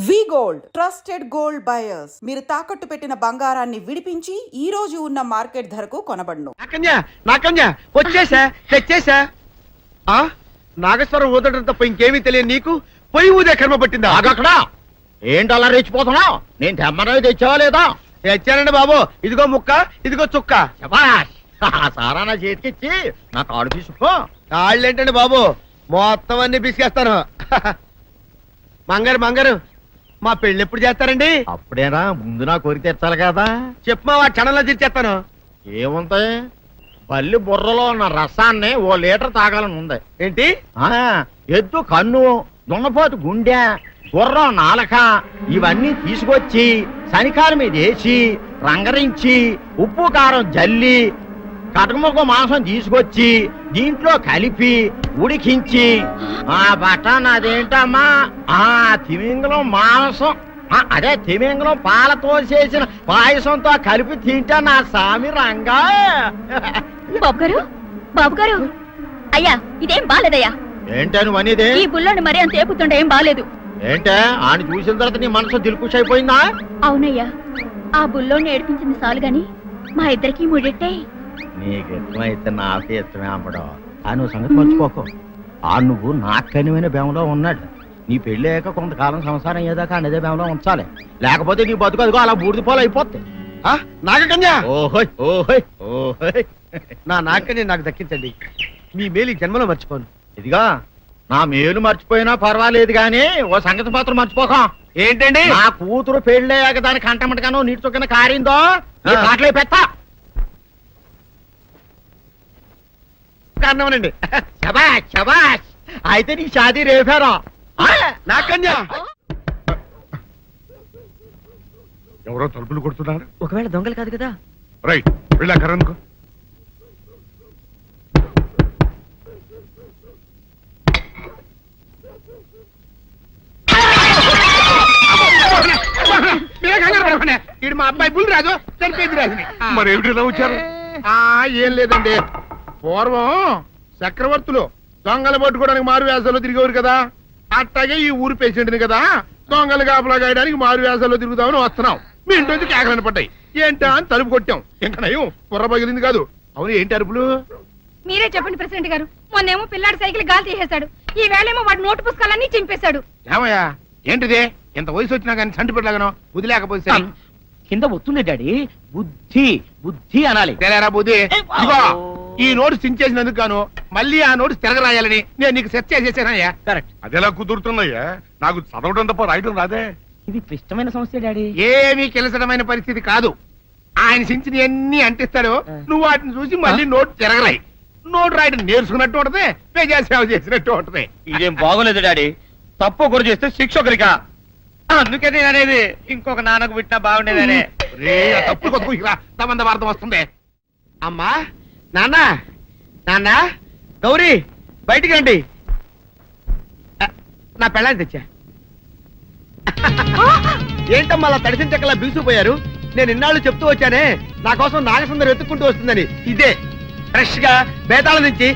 వి gold trusted gold buyers మీరు తాకట్టు పెట్టిన బంగారాన్ని విడిపించి ఈ రోజు ఉన్న మార్కెట్ ధరకు కొనబడును. వచ్చేసా తెచ్చేసా. నాగేశ్వరం ఊదటం తప్ప ఇంకేమీ తెలియదు నీకు. పొయ్యి ఊదే కర్మ పట్టిందా? అక్కడ ఏంటి అలా రెచ్చిపోతున్నావు? నేను తెమ్మనవి తెచ్చావా లేదా? తెచ్చానండి బాబు. ఇదిగో ముక్క, ఇదిగో చుక్క. సారా నా చేతికిచ్చి నా కాడు తీసుకో. కాళ్ళేంటండి బాబు, మొత్తం అన్ని బిసికేస్తాను. మంగారు మంగారు, మా పెళ్లి ఎప్పుడు చేస్తారండి? అప్పుడేనా, ముందు నా కోరిక తెచ్చాలి కదా. చెప్పు మా క్షణంలో తీర్చేస్తాను. ఏముంటాయి, బల్లి బుర్రలో ఉన్న రసాన్ని ఓ లీటర్ తాగాలని ఉంది. ఏంటి? ఎద్దు కన్ను, దున్నపోతు గుండె, గుర్రం నాలక ఇవన్నీ తీసుకొచ్చి శనికాల మీద వేసి రంగరించి ఉప్పు కారం జల్లి కటకముక్క మాంసం తీసుకొచ్చి దీంట్లో కలిపి ఉడికించి ఆ బటన్ అదేంటమ్మా తిమింగలం మాంసం, అదే తిమింగలం పాలతో చేసిన పాయసంతో కలిపి తింటా నా సామి రంగా. బాబు గారు అయ్యా, ఇదేం బాలేదయ్యా. ఏంటని వనిదే? ఈ బుల్లోని మరీ అంత ఏపుతుండే ఏం బాలేదు. ఏంటే ఆయన చూసిన తర్వాత నీ మనసు దిల్కుష్ అయిపోయిందా? అవునయ్యా, ఆ బుల్లోని ఏడిపించింది చాలు గాని మా ఇద్దరికి ముడిట్టే. నీకు ఇష్టమైతే నాకు ఇష్టమే అమ్మడం. ఆ నువ్వు సంగతి మర్చిపోకు. ఆ నువ్వు నాకు కనివైన బేమలో ఉన్నాడు. నీ పెళ్లి అయ్యాక కొంతకాలం సంసారం ఏదాకా అనేదే బేమలో ఉంచాలి, లేకపోతే నీ బతుకు అదిగో అలా బూడిదిపోలు అయిపోతాయి. నాగకన్యా, ఓహోయ్ ఓహోయ్ ఓహోయ్, నా నాగకన్య నాకు దక్కించండి. మీ మేలు ఈ జన్మలో మర్చిపోను. ఇదిగా నా మేలు మర్చిపోయినా పర్వాలేదు గాని ఓ సంగతి మాత్రం మర్చిపోకం. ఏంటండి? నా కూతురు పెళ్ళయ్యాక దాని కంటమటగానో నీటి చొక్కన కారిందో కాట్లే పెట్టా కారణమనండి. శబాష్ శబాష్, అయితే నీ షాదీ రేపారా? నాకన్యా, ఎవరో తలుపులు కొడుతున్నారు. ఒకవేళ దొంగలు కాదు కదా. రైట్, వెళ్ళాకరనుకో. ఇది మా అబ్బాయి బుల్ రాజు, చనిపోయింది రాజుని. మరి ఏమిటి ఇలా వచ్చారు? ఏం లేదండి, పూర్వం చక్రవర్తులు దొంగలు పట్టుకోవడానికి మారు వేసాల్లో తిరిగేవారు కదా. అట్టాగే ఈ ఊరు పేషెంట్ని కదా దొంగలు కాపలా గాయడానికి మారు వేసాల్లో తిరుగుదామని వస్తున్నాం. మీ ఇంటి నుంచి కేకలను పడ్డాయి. ఏంటా అని తలుపు కొట్టాం. ఇంకా నయం బుర్ర పగిలింది కాదు. అవును, ఏంటి అరుపులు? మీరే చెప్పండి ప్రెసిడెంట్ గారు. మొన్నేమో పిల్లాడి సైకిల్ గాలి తీసేశాడు, ఈ వేళేమో వాడి నోటు పుస్తకాలన్నీ చింపేశాడు. ఏమయ్యా, ఏంటిదే? ఇంత వయసు వచ్చినా కానీ సంటి పెట్టలాగను బుద్ధి లేకపోతే కింద వస్తుంది డాడీ, బుద్ధి బుద్ధి అనాలి. తెలియరా బుద్ధి? ఇదిగో, ఈ నోటు చించేసినందుకు గాను మళ్ళీ ఆ నోటు తిరగరాయాలని నేను నీకు సెట్ చేసేసానయ్యా. కరెక్ట్. అదెలా కుదురుతున్నాయ్యా? నాకు చదవడం తప్ప రాయడం రాదే. ఇది క్లిష్టమైన సమస్య డాడీ. ఏమీ కిలసడమైన పరిస్థితి కాదు. ఆయన చించిన ఎన్ని అంటిస్తాడు, నువ్వు వాటిని చూసి మళ్ళీ నోటు తిరగరాయి. నోటు రాయడం నేర్చుకున్నట్టు ఉంటది, ప్రజాసేవ చేసినట్టు ఉంటది. ఇదేం బాగోలేదు డాడీ. తప్పు ఒకరు చేస్తే శిక్ష ఒకరికా? అందుకే నేను అనేది ఇంకొక నాన్నకు పుట్టినా బాగుండేదనే. తప్పు కొద్దు సంబంధ వార్తం వస్తుంది. అమ్మా, నాన్న, నాన్న, గౌరీ బయటికి రండి. నా పెళ్ళాన్ని తెచ్చా. ఏంటమ్మా అలా తడిసిన చెక్కలా బిగుసిపోయారు? నేను ఇన్నాళ్ళు చెప్తూ వచ్చానే నా కోసం నాగసుందరం వెతుక్కుంటూ వస్తుందని. ఇదే ఫ్రెష్ గా బేతాళం నుంచి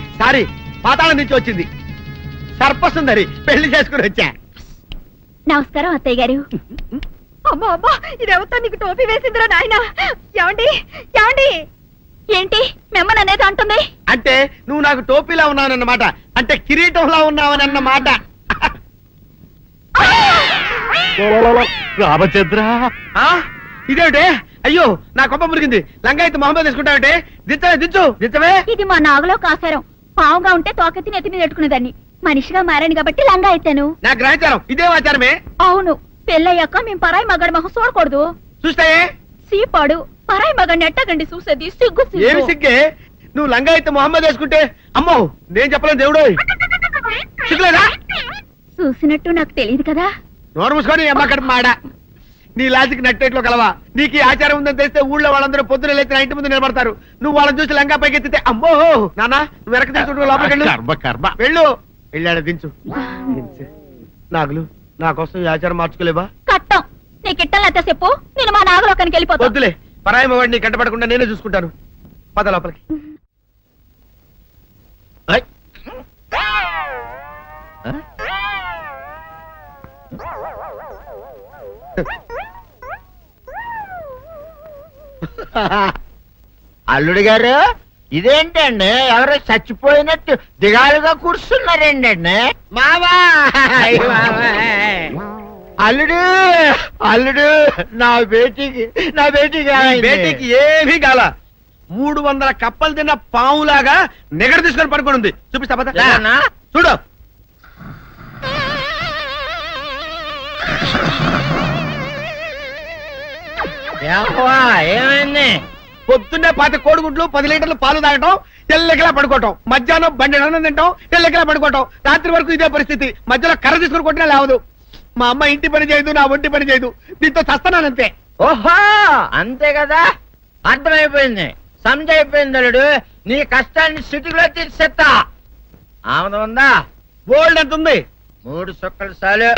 పాతాళం నుంచి వచ్చింది సర్పసుందరి. పెళ్లి చేసుకుని వచ్చా. నమస్కారం అత్తయ్య గారు. అమ్మా అమ్మా, ఇదేవతో నీకు టోపీ వేసిందిరా నాయన. ఏమండి ఏమండి, ఏంటి మిమ్మల్ని అనేది అంటుంది? అంటే నువ్వు నాకు టోపీలా ఉన్నావన్నమాట, అంటే కిరీటంలా ఉన్నావని అన్నమాట. రామచంద్ర, ఇదేమిటే? అయ్యో, నా కొప్ప మురిగింది. లంగా అయితే మొహమ్మద్ తీసుకుంటావంటే? దించవే. ఇది మా నాగులో కాసారం. పావుగా ఉంటే తోకెత్తి నెత్తి మీద పెట్టుకునేదాన్ని. మనిషిగా మారాను కాబట్టి లంగా అయితాను. నా గ్రహచారం ఇదే ఆచారమే. అవును, పెళ్ళయ్యాక మేము పరాయి మగాడి మొహం చూడకూడదు. చూస్తాయే సీపాడు పరాయి మగాడిని ఎట్టగండి చూసేది. సిగ్గు ఏమి సిగ్గే? నువ్వు లంగా అయితే మొహమ్మద్ వేసుకుంటే అమ్మో నేను చెప్పలేను దేవుడు. సిగ్గులేదా? చూసినట్టు నాకు తెలియదు కదా. నోరు మూసుకొని అమ్మకడ మాడ. నీ లాజిక్ నట్టేట్లో కలవా? నీకు ఈ ఆచారం ఉందని తెలిస్తే ఊళ్ళో వాళ్ళందరూ పొద్దున లేచి ఇంటి ముందు నిలబడతారు. నువ్వు వాళ్ళని చూసి లంగా పైకి ఎత్తితే అమ్మో నాన్న నువ్వు వెనక తీసుకుంటూ లోపలికి వెళ్ళు. వెళ్ళాడు, దించు. నాగులు, నా కోసం ఈ ఆచారం మార్చుకోలేవా? కట్టం నీకు ఇట్టలేతే చెప్పు, నేను మా నాగలోకానికి వెళ్ళిపోతా. వద్దులే, పరాయి మవాడిని కంటపడకుండా నేనే చూసుకుంటాను. పద లోపలికి. అల్లుడు గారు ఇదేంటండి ఎవరో చచ్చిపోయినట్టు దిగాలుగా కూర్చున్నారేంటండి మావా అల్లుడు అల్లుడు నా బేటీకి బేటీకి ఏమీ కాల 300 కప్పలు తిన్న పావులాగా నిగడ తీసుకొని పడుకొని ఉంది. చూపిస్తా పద. ఏమన్నా? చూడు. ఏమైంది? పొద్దున్నే 10 కోడిగుడ్లు 10 లీటర్లు పాలు తాగటం, తెల్లకిలా పడుకోవటం, మధ్యాహ్నం బండి అన్నం తింటాం, తెల్లకిలా పడుకోవటం, రాత్రి వరకు ఇదే పరిస్థితి. మధ్యలో కర్ర తీసుకుని కొట్టినా లేవదు. మా అమ్మ ఇంటి పని చేయదు, నా ఒంటి పని చేయదు. దీంతో చస్తున్నానంతే. ఓహో అంతే కదా, అర్థమైపోయింది, సమజైపోయింది. అల్లుడు నీ కష్టాన్ని సిటీలో తీర్చేస్తా. ఆమె ఉందా? గోల్డ్ ఎంత ఉంది? 3 సుక్కలు చాలు.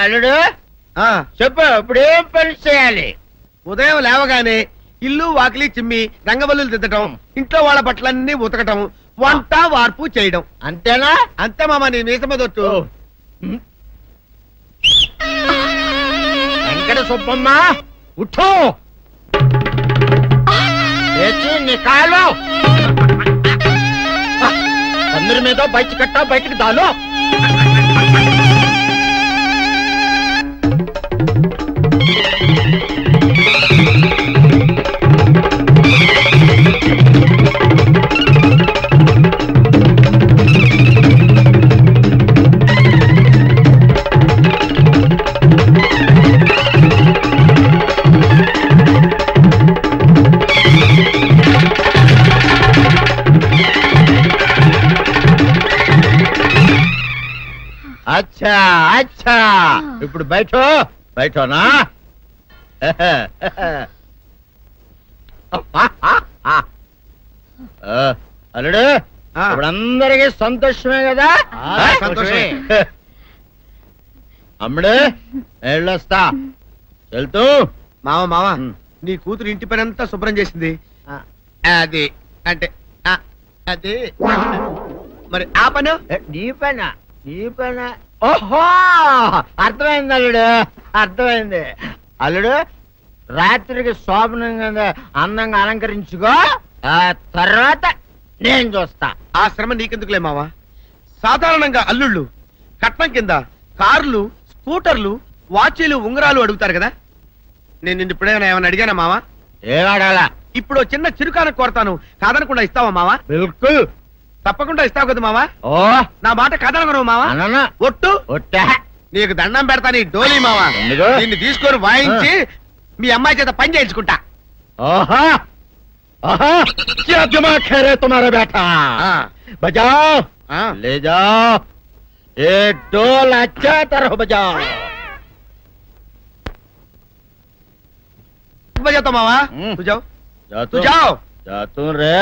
అల్లుడు ఆ, చెప్పు, ఇప్పుడు ఏం పని చేయాలి? ఉదయం లేవగానే ఇల్లు వాకిలి చిమ్మి రంగవల్లులు దిద్దటం, ఇంట్లో వాళ్ళ బట్టలన్నీ ఉతకటం, వంట వార్పు చేయడం. అంతేనా? అంతే మామ, నీ మీసమదొట్టు. వెంకట సుబ్బమ్మ ఉఠో, లేచి నీ కాలు అందరి మీద బయట కట్టా, బయటికి దాలో. అచ్చా అచ్చా, ఇప్పుడు బయటనా? అల్లుడు ఆ. ఇప్పుడు అందరికీ సంతోషమే కదా? సంతోషమే. అమ్ముడు వెళ్ళొస్తా, వెళ్తూ. మామ నీ కూతురు ఇంటి పని అంతా శుభ్రం చేసింది. అది అంటే అది మరి ఆ పను నీ పైన ఓహో అర్థమైంది అల్లుడు, అర్థమైంది. అల్లుడు రాత్రికి శోభనంగా అందంగా అలంకరించుకో, ఆ తర్వాత నేను చూస్తా. ఆ శ్రమ నీకెందుకులే మావా. సాధారణంగా అల్లుళ్ళు కట్నం కింద కార్లు, స్కూటర్లు, వాచీలు, ఉంగరాలు అడుగుతారు కదా. నేను నిన్ను ఇప్పుడేమైనా ఏమైనా అడిగానా మావా? ఏవాడాలా? ఇప్పుడు చిన్న చిరుకాన కోరతాను, కాదనకుండా ఇస్తావా మావా? బిల్కుల్ తప్పకుండా ఇస్తావు కదా మావా? ఓ నా మాట కాదనగను మావా. అన్న ఒట్టు ఒట్టా. నీకు దండం పెడతా నీ డోలీ మావా. ఎందుకు? నిన్ను తీసుకొని వాయించి మీ అమ్మాయి చేత పని చేయించుకుంటా. ओहा ओहा क्या दिमाग है रे तुम्हारा बेटा? बजाओ, ले जाओ, ये डोल अच्छा तरह बजाओ. बजाता मावा, तू जाओ, तू जाओ, जातू रे.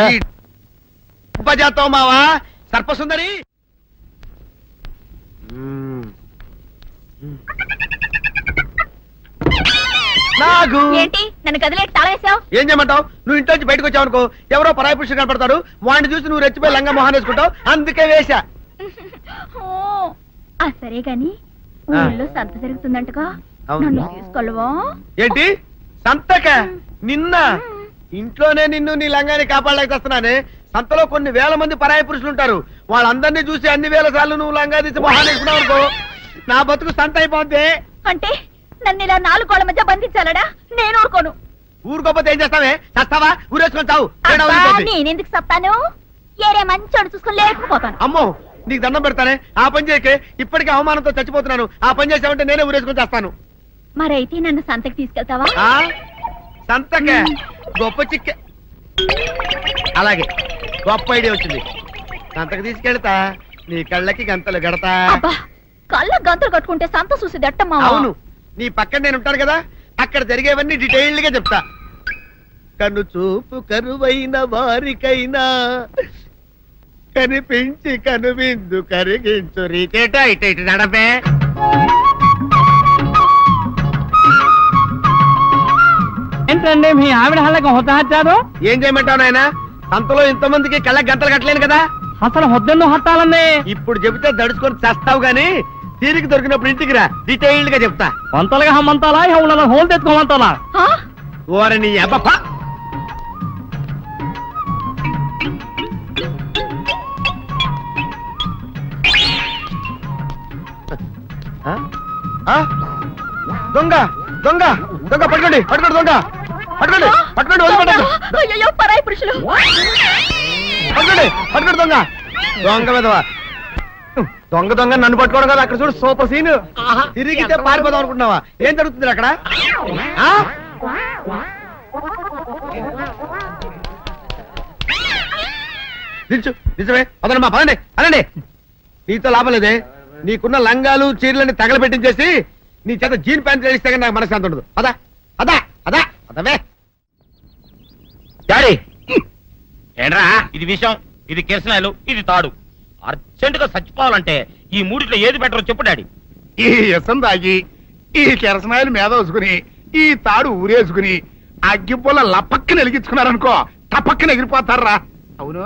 बजाता मावा, सर्पसुंदरी. నాగు ఏంటి నన్ను కదిలేటి తాళేసావు? ఏం చేయమంటావు? నువ్వు ఇంట్లో నుంచి బయటకు వచ్చావు అనుకో, ఎవరో పరాయి పురుషులు కనపడతారు, వాడిని చూసి నువ్వు రెచ్చిపోయి లంగా మొహాన్ని వేసుకుంటావు, అందుకే వేశా. సరే గాని ఊళ్ళో సంత జరుగుతుందంటగా, నన్ను తీసుకెళ్ళవా? ఏంటి సంతక? నిన్న ఇంట్లోనే నిన్ను నీ లంగాన్ని కాపాడలేక వస్తున్నానే. సంతలో కొన్ని వేల మంది పరాయి పురుషులు ఉంటారు, వాళ్ళందరినీ చూసి అన్ని వేల సార్లు నువ్వు లంగా తీసి మొహాన్ని వేసుకున్నావు అనుకో, నా బతుకు సంత అయిపోద్ది. అంటే నన్ను ఇలా 4 గోళ్ల మధ్య బంధించాలడా? నేను ఊరుకోను. ఊరుకోపోతే ఏం చేస్తావే? చస్తావా? ఊరేసుకొని చావు. నేనెందుకు చెప్తాను? ఏరే మంచోడు చూసుకొని లేకపోతాను. అమ్మో నీకు దండం పెడతానే, ఆ పని చేయకే. ఇప్పటికే అవమానంతో చచ్చిపోతున్నాను, ఆ పని చేసావంటే నేనే ఊరేసుకొని చేస్తాను. మరైతే నన్ను సంతకి తీసుకెళ్తావా? సంతకే గొప్ప చిక్కే. అలాగే గొప్ప ఐడియా వచ్చింది. సంతకు తీసుకెళ్తా, నీ కళ్ళకి గంతలు గడతా. అబ్బా, కళ్ళ గంతులు కట్టుకుంటే సంత చూసి దట్టమ్మా. అవును, నీ పక్కన నేను ఉంటాను కదా, అక్కడ జరిగేవన్నీ డీటెయిల్డ్ గా చెప్తా. కను చూపు కరువైన వారికైనా కనిపించి కనువిందు కరిగించు రీతేట ఇటు ఇటు నడపే. ఏమిటండి మీ ఆవిడ హళ్ళకి హొత్తహత్యారు? ఏం చేయమంటావు నాయన? సంతలో ఇంతమందికి కళ్ళకి గంటలు కట్టలేను కదా. అసలు హొద్దెందు హత్తాలండి? ఇప్పుడు చెబితే దడుచుకొని చేస్తావు గాని తీరికి దొరికినప్పుడు ఇంటికి రా, డీటెయిల్డ్ గా చెప్తా. వంతలుగా హమ్మంతాలా ఎవరు హోల్ తెచ్చుకోమంటారా? ఓరి నీ అబ్బప్ప. ఆ? ఆ? దొంగ దొంగ దొంగ పట్టుకోండి పట్టుకోండి దొంగ పట్టుకోండి పట్టుకోండి వదిలిపెట్టండి. అయ్యో పరాయి పురుషులు. పట్టుకోండి పట్టుకోండి దొంగ దొంగ విధవా. దొంగ దొంగ నన్ను పట్టుకోవడం కదా. అక్కడ చూడు సూపర్ సీన్. తిరిగితే పారిపోదాం అనుకుంటున్నావా? ఏం జరుగుతుంది అక్కడ? ఆ? నిల్చు నిజమే పదండి మా పదండి అనండి. నీతో లాభం లేదే. నీకున్న లంగాలు చీరలని తగలబెట్టించేసి నీ చేత జీన్ ప్యాంట్ వేస్తే కానీ నాకు మనశ్శాంతి ఉండదు. అదా అదా అదా అదవే. డాడీ ఏంట్రా ఇది విషయం, ఇది కిరసనాయలు, ఇది తాడు. అర్జెంట్ గా చచ్చిపోవాలంటే ఈ మూడిట్లో ఏది బెటర్ చెప్పు డాడీ. ఈ ఇసం తాగి ఈ కిరసనాయలు మీద వేసుకుని ఈ తాడు ఊరేసుకుని అగ్గిపూల లపక్కన వెలిగించుకున్నారనుకో టపక్కన ఎగిరిపోతారా. అవును,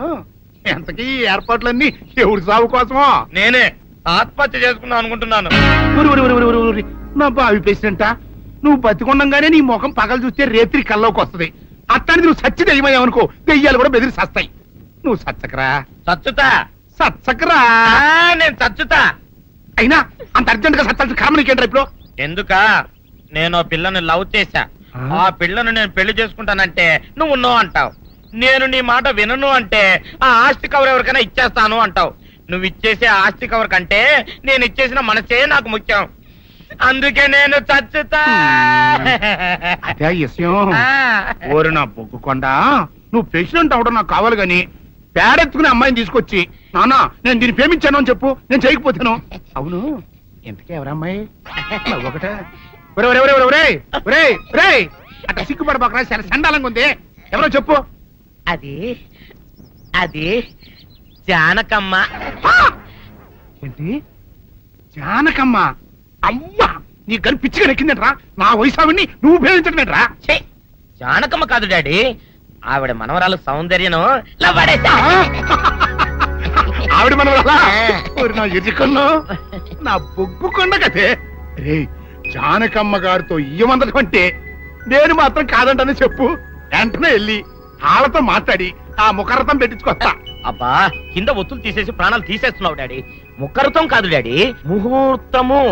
ఎంతకీ ఈ ఏర్పాట్లన్నీ ఎవరి సాగు కోసమో? నేనే ఆత్మహత్య చేసుకుందాం అనుకుంటున్నాను. ఊరి ఊరి ఊరి ఊరి ఊరి నా బావి పేసినంట. నువ్వు బతికొండంగానే నీ ముఖం పగలు చూస్తే రేత్రి కల్లోకి వస్తుంది. అట్టానికి నువ్వు సచ్చి దెయ్యమయ్యావనుకో దెయ్యాలు కూడా బెదిరి సస్తాయి. నువ్వు సచ్చకరా చచ్చుతా. సచ్చకరా. నేను చచ్చుతా. అయినా అంత అర్జెంట్ గా సత్తాల్సిన కర్మ నీకేంట్రా ఇప్పుడు? ఎందుక నేను పిల్లని లవ్ చేశా. ఆ పిల్లను నేను పెళ్లి చేసుకుంటానంటే నువ్వు నో అంటావు. నేను నీ మాట వినను అంటే ఆ ఆస్తి కవర్ ఎవరికైనా ఇచ్చేస్తాను అంటావు. నువ్వు ఇచ్చేసే ఆస్తి కవర్ కంటే నేను ఇచ్చేసిన మనసే నాకు ముఖ్యం. అందుకే నేను చచ్చుతా. అదే విషయం. ఓరి నా బొగ్గుకొండ, నువ్వు ప్రెసిడెంట్ అవడం నాకు కావాలి గాని పేడెత్తుకునే అమ్మాయిని తీసుకొచ్చి నానా నేను దీన్ని ప్రేమించాను అని చెప్పు, నేను చేయకపోతాను. అవును, ఇంతకీ ఎవరమ్మాయి? ఒకటే అట్లా సిగ్గుపడబాకరా, చాలా సండాలంగా ఉంది. ఎవరో చెప్పు. అది అది జానకమ్మ. ఏంటి జానకమ్మ? అమ్మా నీ గని పిచ్చిగా నెక్కిందంట్రా. నా వయసావిని నువ్వు ప్రేమించటమేట్రా? ఛీ, జానకమ్మ కాదు డాడీ, ఆవిడ మనవరాలు సౌందర్యను ఆవిడ మనవరాలా? నా ఎదుకల్లో నా బొగ్గు కొండ కదే. రే జానకమ్మ గారితో ఇయ్యమందడం అంటే నేను మాత్రం కాదంటనే చెప్పు. వెంటనే వెళ్ళి వాళ్ళతో మాట్లాడి ఆ ముఖరథం పెట్టించుకొస్తా. అబ్బా కింద ఒత్తులు తీసేసి ప్రాణాలు తీసేస్తున్నావు డాడీ. ముఖరుతం కాదు డాడీ, ముహూర్తము.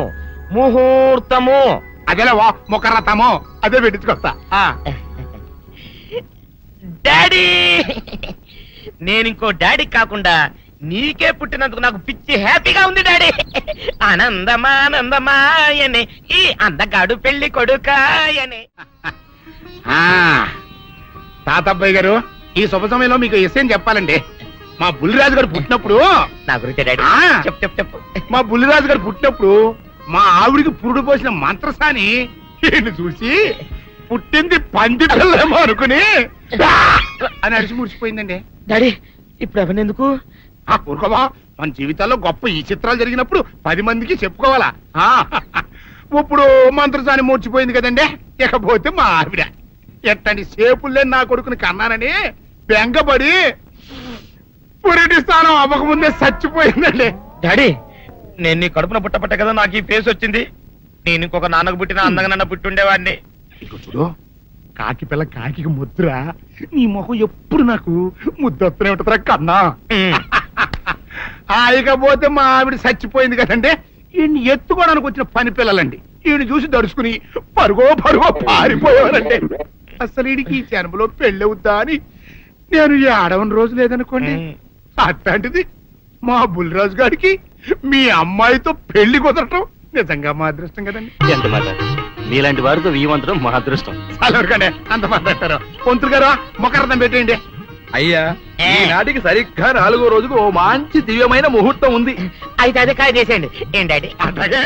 ముహూర్తము అదేలే ముఖరథము, అదే పెట్టించుకొస్తా. డాడీ నేను ఇంకో డాడీ కాకుండా నీకే పుట్టినందుకు నాకు పిచ్చి హ్యాపీగా ఉంది డాడీ. ఆనందమానందమాయనే ఈ అందగాడు పెళ్లి కొడుకాయనే. తాతబ్బాయి గారు, ఈ శుభ సమయంలో మీకు విషయం చెప్పాలండి. మా బుల్లిరాజు గారు పుట్టినప్పుడు నా గురించి డాడీ చెప్పు చెప్పు చెప్పు. మా బుల్లిరాజు గారు పుట్టినప్పుడు మా ఆవిడికి పురుడు పోసిన మంత్రసాని ఈయన్ని చూసి పుట్టింది పంది పిల్లేమో అనుకుని అని అరిచి ముడిచిపోయిందండి. డాడీ ఇప్పుడు ఎవరినెందుకు? ఊరుకోవా, మన జీవితాల్లో గొప్ప ఈ చిత్రాలు జరిగినప్పుడు 10 మందికి చెప్పుకోవాలా. ఇప్పుడు మంత్రసాని మూర్చిపోయింది కదండి. ఇకపోతే మా ఆవిడ ఎట్టండి సేపుల్లే నా కొడుకుని కన్నానని బెంగపడి పురిటి స్థానం అవ్వకముందే చచ్చిపోయిందండి. డాడీ నేను నీ కడుపున పుట్టపట్ట కదా నాకు ఈ ఫేస్ వచ్చింది. నేను ఇంకొక నాన్నకు పుట్టిన అందంగా నన్ను పుట్టుండేవాడిని. ఇక చూడు, కాకి పిల్ల కాకి ముద్దురా. నీ మొహం ఎప్పుడు నాకు ముద్దొస్తూనే ఉంటుందిరా కన్నా. ఇకపోతే మా ఆవిడ చచ్చిపోయింది కదండి. ఈయన్ని ఎత్తుకోవడానికి వచ్చిన పని పిల్లలండి ఈయన చూసి దడుచుకుని పరుగో పారిపోయేవారండి. అసలు ఈడికి ఈ జన్మలో పెళ్ళవుద్దా అని నేను ఈ ఆడవని రోజు లేదనుకోండి. అట్లాంటిది మా బుల్లిరాజు గారికి మీ అమ్మాయితో పెళ్లి కుదరటం నిజంగా మా అదృష్టం కదండి. ఎంత మాట, మీలాంటి వారితో వీయమంతరం మా అదృష్టం. అలాగనే అంత మాట్లాడతారు. పొంతులు గారు మొకరదం పెట్టేయండి. అయ్యా ఈనాటికి సరిగ్గా 4వ రోజుకు ఓ మంచి దివ్యమైన ముహూర్తం ఉంది. అయితే అదే కాయ చేసేయండి. ఏంటి డాడీ? అట్లాగే